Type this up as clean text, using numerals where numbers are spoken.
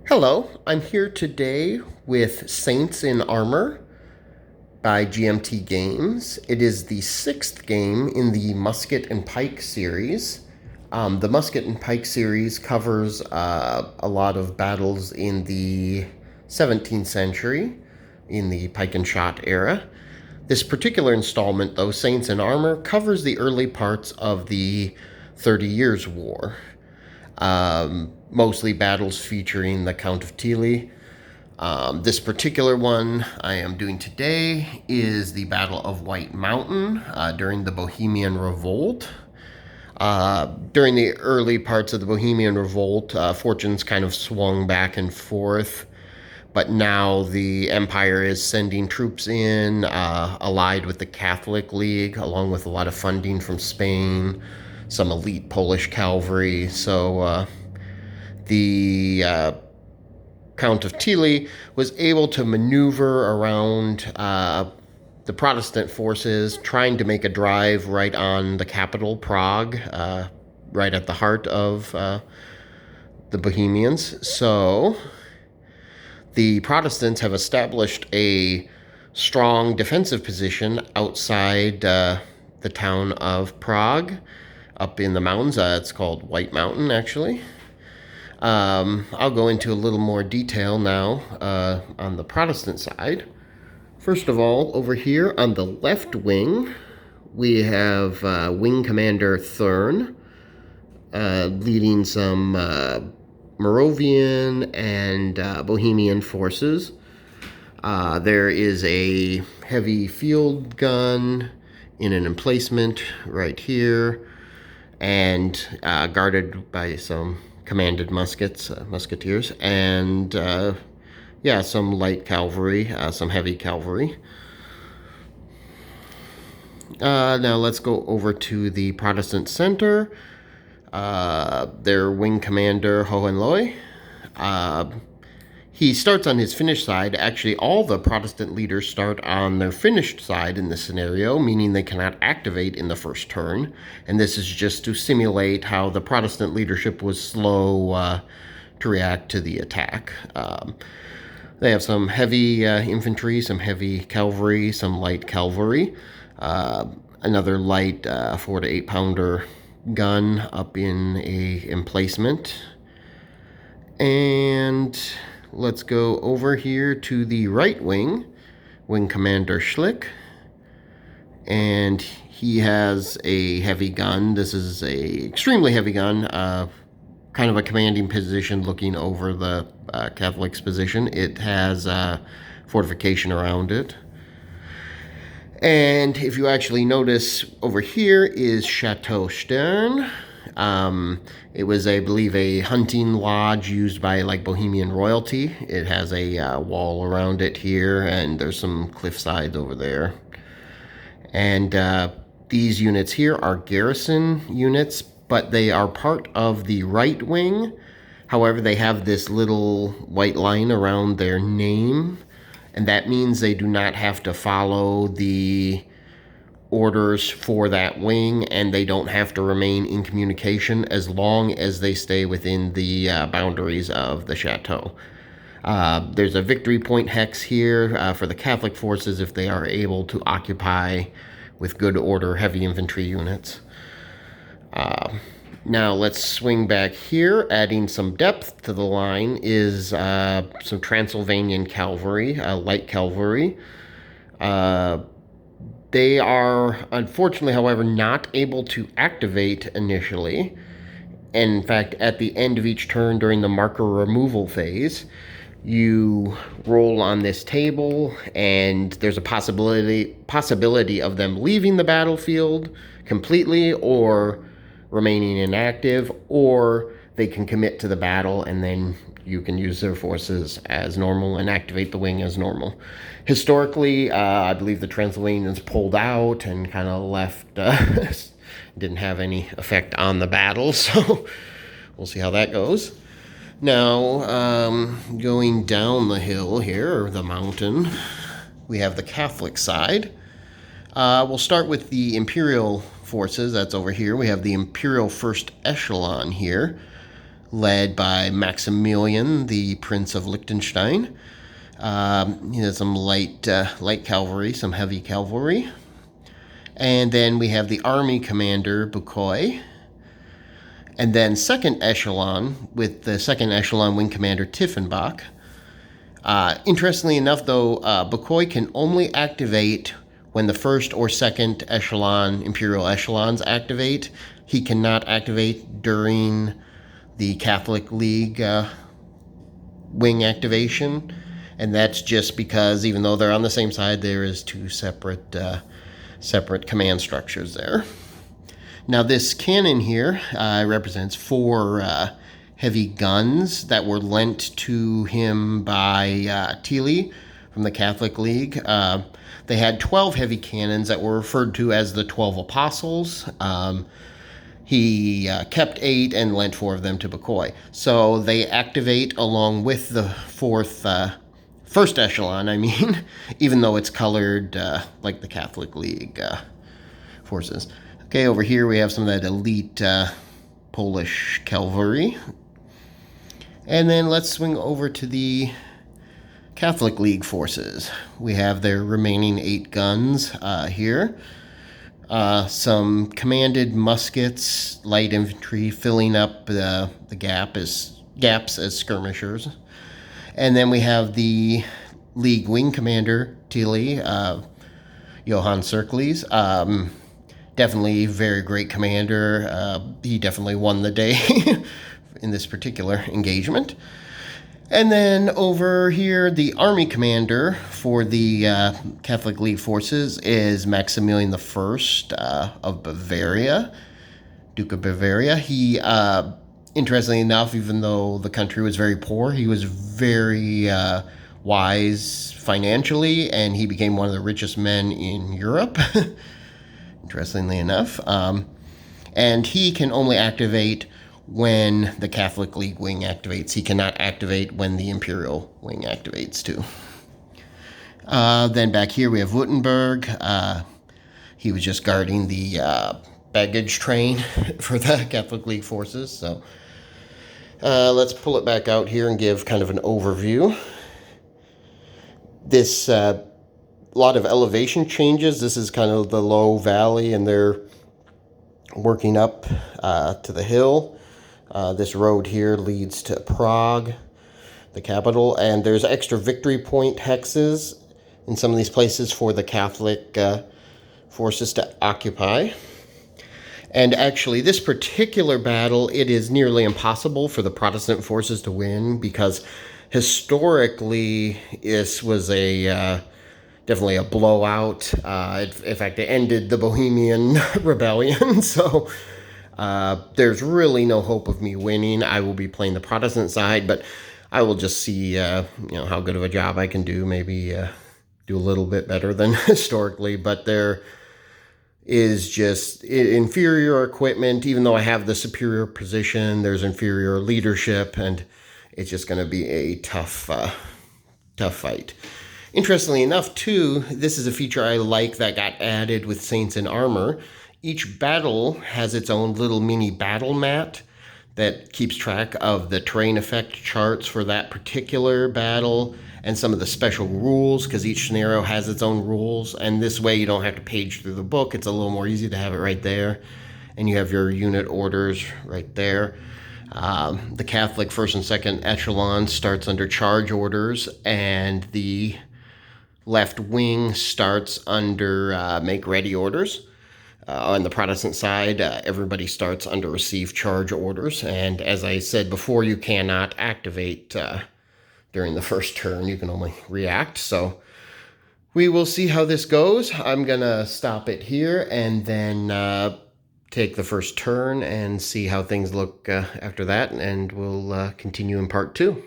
Hello, I'm here today with Saints in Armor by GMT Games. It is the sixth game in the Musket and Pike series. The Musket and Pike series covers a lot of battles in the 17th century, in the pike and shot era. This particular installment, though, Saints in Armor, covers the early parts of the 30 Years' War. Mostly battles featuring the Count of Tilly. This particular one I am doing today is the Battle of White Mountain during the Bohemian Revolt. During the early parts of the Bohemian Revolt, fortunes kind of swung back and forth, but now the Empire is sending troops in, allied with the Catholic League, along with a lot of funding from Spain, some elite Polish cavalry. So the Count of Tilly was able to maneuver around the Protestant forces, trying to make a drive right on the capital, Prague, right at the heart of the Bohemians. So the Protestants have established a strong defensive position outside the town of Prague, up in the mountains. It's called White Mountain, actually. I'll go into a little more detail now on the Protestant side. First of all, over here on the left wing, we have Wing Commander Thurn leading some Moravian and Bohemian forces. There is a heavy field gun in an emplacement right here, and guarded by some commanded musketeers, and some light cavalry, some heavy cavalry. Now let's go over to the Protestant center. Their wing commander, Hohenlohe. He starts on his Finnish side. Actually, all the Protestant leaders start on their Finnish side in this scenario, meaning they cannot activate in the first turn. And this is just to simulate how the Protestant leadership was slow to react to the attack. They have some heavy infantry, some heavy cavalry, some light cavalry, another light 4 to 8 pounder gun up in a emplacement. And let's go over here to the right wing, Wing Commander Schlick. And he has a heavy gun. This is a extremely heavy gun, kind of a commanding position looking over the Catholics' position. It has fortification around it. And if you actually notice, over here is Chateau Stern. It was, I believe, a hunting lodge used by like Bohemian royalty. It has a wall around it here, and there's some cliff sides over there. And these units here are garrison units, but they are part of the right wing. However, they have this little white line around their name, and that means they do not have to follow the orders for that wing, and they don't have to remain in communication as long as they stay within the boundaries of the chateau. There's a victory point hex here for the Catholic forces if they are able to occupy with good order heavy infantry units. Now let's swing back here. Adding some depth to the line is some Transylvanian cavalry, light cavalry. They are, unfortunately, however, not able to activate initially. In fact, at the end of each turn during the marker removal phase, you roll on this table, and there's a possibility of them leaving the battlefield completely or remaining inactive, or they can commit to the battle, and then you can use their forces as normal and activate the wing as normal. Historically, I believe the Transylvanians pulled out and kind of left, didn't have any effect on the battle, so we'll see how that goes. Now, going down the hill here, or the mountain, we have the Catholic side. We'll start with the Imperial forces. That's over here. We have the Imperial First Echelon here. led by Maximilian, the Prince of Liechtenstein. He has some light cavalry, some heavy cavalry. And then we have the army commander, Bucquoy. And then second echelon with the second echelon wing commander, Tiefenbach. Interestingly enough, though, Bucquoy can only activate when the first or second echelon, Imperial echelons, activate. He cannot activate during the Catholic League wing activation. And that's just because even though they're on the same side, there is two separate command structures there. Now this cannon here represents 4 heavy guns that were lent to him by Tilly from the Catholic League. They had 12 heavy cannons that were referred to as the 12 Apostles. He kept 8 and lent 4 of them to Bucquoy. So they activate along with the first echelon, even though it's colored like the Catholic League forces. Okay, over here we have some of that elite Polish cavalry. And then let's swing over to the Catholic League forces. We have their remaining 8 guns here. Some commanded muskets, light infantry filling up the gaps as skirmishers. And then we have the League wing commander, Tilly, Johann Circles. Definitely very great commander. He definitely won the day in this particular engagement. And then over here, the army commander for the Catholic League forces is Maximilian I of Bavaria, Duke of Bavaria. He, interestingly enough, even though the country was very poor, he was very wise financially, and he became one of the richest men in Europe. Interestingly enough. And he can only activate when the Catholic League wing activates. He cannot activate when the Imperial wing activates too. Then back here we have Württemberg. He was just guarding the baggage train for the Catholic League forces. So let's pull it back out here and give kind of an overview. This lot of elevation changes. This is kind of the low valley, and they're working up to the hill. This road here leads to Prague, the capital, and there's extra victory point hexes in some of these places for the Catholic forces to occupy. And actually, this particular battle, it is nearly impossible for the Protestant forces to win, because historically this was definitely a blowout. In fact, it ended the Bohemian Rebellion. So there's really no hope of me winning. I will be playing the Protestant side, but I will just see how good of a job I can do. Maybe do a little bit better than historically. But there is just inferior equipment. Even though I have the superior position, there's inferior leadership, and it's just going to be a tough fight. Interestingly enough, too, this is a feature I like that got added with Saints in Armor. Each battle has its own little mini battle mat that keeps track of the terrain effect charts for that particular battle and some of the special rules, because each scenario has its own rules. And this way you don't have to page through the book. It's a little more easy to have it right there. And you have your unit orders right there. The Catholic first and second echelon starts under charge orders, and the left wing starts under make ready orders. On the Protestant side, everybody starts under receive charge orders. And as I said before, you cannot activate during the first turn. You can only react. So we will see how this goes. I'm going to stop it here and then take the first turn and see how things look after that. And we'll continue in part 2.